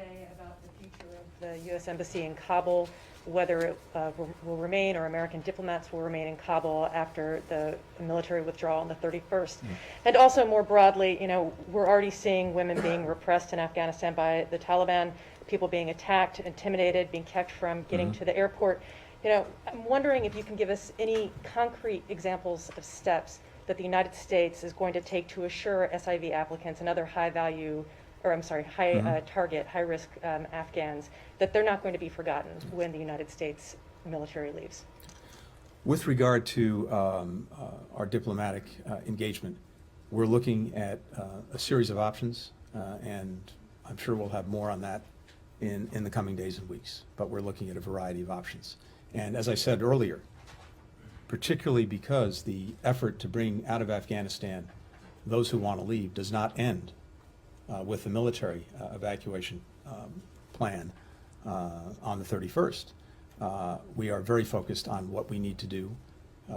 today about the future of the U.S. Embassy in Kabul, whether it will remain or American diplomats will remain in Kabul after the military withdrawal on the 31st. And also more broadly, you know, we're already seeing women being repressed in Afghanistan by the Taliban, people being attacked, intimidated, being kept from getting to the airport. You know, I'm wondering if you can give us any concrete examples of steps that the United States is going to take to assure SIV applicants and other high-value, or I'm sorry, high-target, high-risk Afghans, that they're not going to be forgotten when the United States military leaves. With regard to our diplomatic engagement, we're looking at a series of options, and I'm sure we'll have more on that in the coming days and weeks. But we're looking at a variety of options. And as I said earlier, particularly because the effort to bring out of Afghanistan those who want to leave does not end with the military evacuation plan on the 31st. We are very focused on what we need to do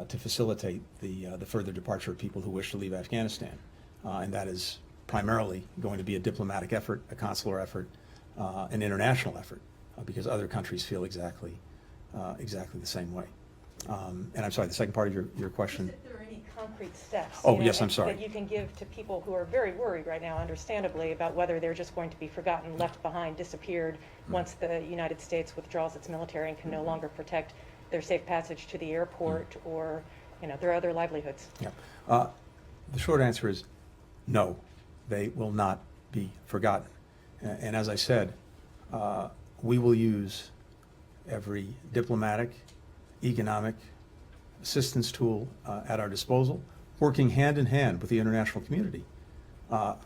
to facilitate the further departure of people who wish to leave Afghanistan. And that is primarily going to be a diplomatic effort, a consular effort, an international effort, because other countries feel exactly the same way. And I'm sorry, the second part of your question? If there are any concrete steps yes, I'm sorry. that you can give to people who are very worried right now, understandably, about whether they're just going to be forgotten, left behind, disappeared once the United States withdraws its military and can no longer protect their safe passage to the airport or, you know, their other livelihoods. Yeah. The short answer is no, they will not be forgotten. And as I said, we will use every diplomatic, economic assistance tool at our disposal, working hand in hand with the international community.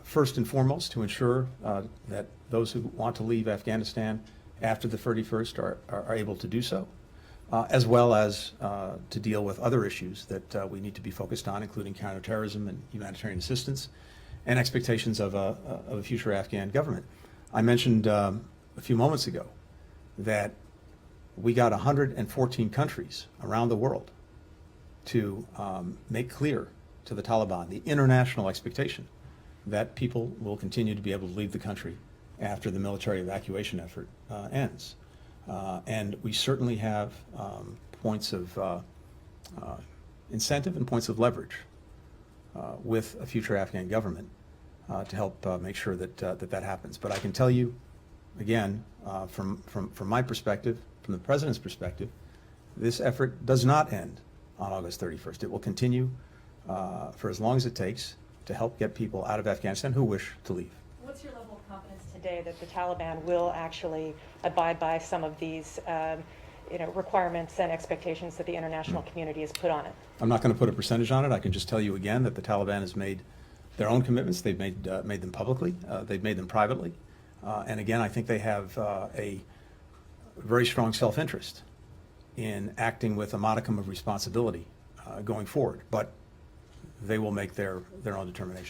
First and foremost, to ensure that those who want to leave Afghanistan after the 31st are able to do so, as well as to deal with other issues that we need to be focused on, including counterterrorism and humanitarian assistance, and expectations of a future Afghan government. I mentioned a few moments ago that we got 114 countries around the world to make clear to the Taliban the international expectation that people will continue to be able to leave the country after the military evacuation effort ends. And we certainly have points of incentive and points of leverage with a future Afghan government to help make sure that that happens. But I can tell you, again, from my perspective, from the President's perspective, this effort does not end on August 31st. It will continue for as long as it takes to help get people out of Afghanistan who wish to leave. What's your level of confidence today that the Taliban will actually abide by some of these requirements and expectations that the international community has put on it? I'm not going to put a percentage on it. I can just tell you again that the Taliban has made their own commitments. They've made them publicly. They've made them privately. And again, I think they have a very strong self-interest in acting with a modicum of responsibility going forward. But they will make their own determinations.